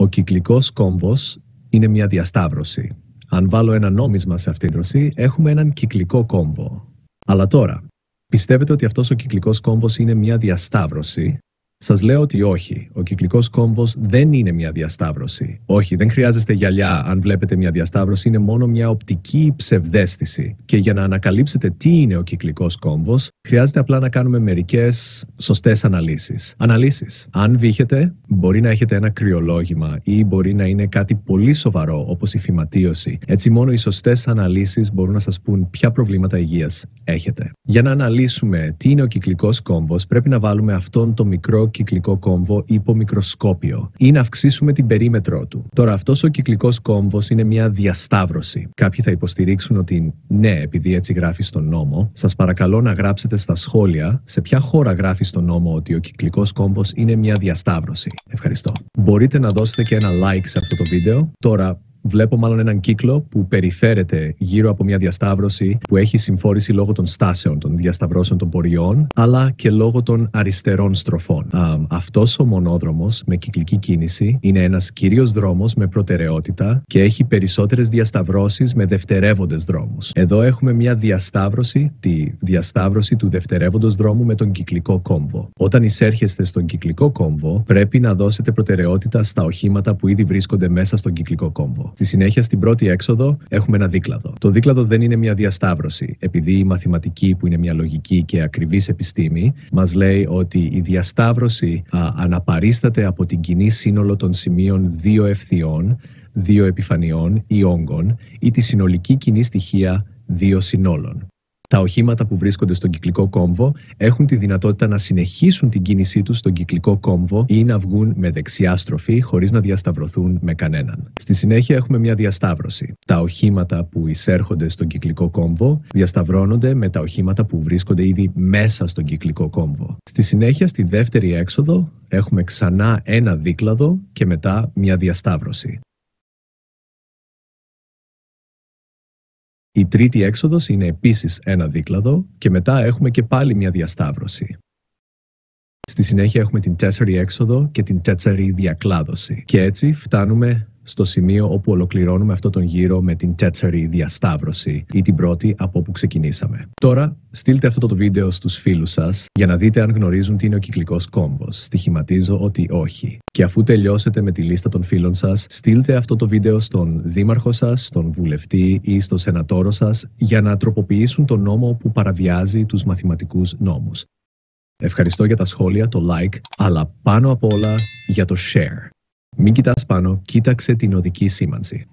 Ο κυκλικός κόμβος είναι μια διασταύρωση. Αν βάλω ένα νόμισμα σε αυτήν την δροσή, έχουμε έναν κυκλικό κόμβο. Αλλά τώρα, πιστεύετε ότι αυτός ο κυκλικός κόμβος είναι μια διασταύρωση? Σας λέω ότι όχι. Ο κυκλικός κόμβος δεν είναι μια διασταύρωση. Όχι, δεν χρειάζεστε γυαλιά αν βλέπετε μια διασταύρωση, είναι μόνο μια οπτική ψευδαίσθηση. Και για να ανακαλύψετε τι είναι ο κυκλικός κόμβος, χρειάζεται απλά να κάνουμε μερικές σωστές αναλύσεις. Αναλύσεις. Αν βύχετε, μπορεί να έχετε ένα κρυολόγημα ή μπορεί να είναι κάτι πολύ σοβαρό, όπως η φυματίωση. Έτσι, μόνο οι σωστές αναλύσεις μπορούν να σας πούν ποια προβλήματα υγείας έχετε. Για να αναλύσουμε τι είναι ο κυκλικός κόμβος, πρέπει να βάλουμε αυτόν το μικρό κυκλικό κόμβο υπό μικροσκόπιο ή να αυξήσουμε την περίμετρό του. Τώρα, αυτός ο κυκλικός κόμβος είναι μια διασταύρωση. Κάποιοι θα υποστηρίξουν ότι ναι, επειδή έτσι γράφει στον νόμο. Σας παρακαλώ να γράψετε στα σχόλια σε ποια χώρα γράφει στον νόμο ότι ο κυκλικός κόμβος είναι μια διασταύρωση. Ευχαριστώ. Μπορείτε να δώσετε και ένα like σε αυτό το βίντεο. Τώρα, βλέπω μάλλον έναν κύκλο που περιφέρεται γύρω από μια διασταύρωση που έχει συμφόρηση λόγω των στάσεων, των διασταυρώσεων των ποριών, αλλά και λόγω των αριστερών στροφών. Αυτός ο μονόδρομος με κυκλική κίνηση είναι ένας κυρίως δρόμος με προτεραιότητα και έχει περισσότερες διασταυρώσεις με δευτερεύοντες δρόμους. Εδώ έχουμε μια διασταύρωση, τη διασταύρωση του δευτερεύοντος δρόμου με τον κυκλικό κόμβο. Όταν εισέρχεστε στον κυκλικό κόμβο, πρέπει να δώσετε προτεραιότητα στα οχήματα που ήδη βρίσκονται μέσα στον κυκλικό κόμβο. Στη συνέχεια, στην πρώτη έξοδο, έχουμε ένα δίκλαδο. Το δίκλαδο δεν είναι μια διασταύρωση, επειδή η μαθηματική, που είναι μια λογική και ακριβής επιστήμη, μας λέει ότι η διασταύρωση αναπαρίσταται από την κοινή σύνολο των σημείων δύο ευθειών, δύο επιφανειών ή όγκων ή τη συνολική κοινή στοιχεία δύο συνόλων. Τα οχήματα που βρίσκονται στον κυκλικό κόμβο έχουν τη δυνατότητα να συνεχίσουν την κίνησή τους στον κυκλικό κόμβο ή να βγουν με δεξιά στροφή χωρίς να διασταυρωθούν με κανέναν. Στη συνέχεια έχουμε μια διασταύρωση. Τα οχήματα που εισέρχονται στον κυκλικό κόμβο διασταυρώνονται με τα οχήματα που βρίσκονται ήδη μέσα στον κυκλικό κόμβο. Στη συνέχεια, στη δεύτερη έξοδο, έχουμε ξανά ένα δίκλαδο και μετά μια διασταύρωση. Η τρίτη έξοδος είναι επίσης ένα δίκλαδο και μετά έχουμε και πάλι μια διασταύρωση. Στη συνέχεια έχουμε την τέταρτη έξοδο και την τέταρτη διακλάδωση. Και έτσι φτάνουμε στο σημείο όπου ολοκληρώνουμε αυτό τον γύρο με την τέταρτη διασταύρωση ή την πρώτη από όπου ξεκινήσαμε. Τώρα, στείλτε αυτό το βίντεο στους φίλους σας για να δείτε αν γνωρίζουν τι είναι ο κυκλικός κόμβος. Στοιχηματίζω ότι όχι. Και αφού τελειώσετε με τη λίστα των φίλων σας, στείλτε αυτό το βίντεο στον δήμαρχο σας, στον βουλευτή ή στον σενατόρο σας για να τροποποιήσουν τον νόμο που παραβιάζει τους μαθηματικούς νόμους. Ευχαριστώ για τα σχόλια, το like, αλλά πάνω απ' όλα για το share. Μην κοιτάς πάνω, κοίταξε την οδική σήμανση.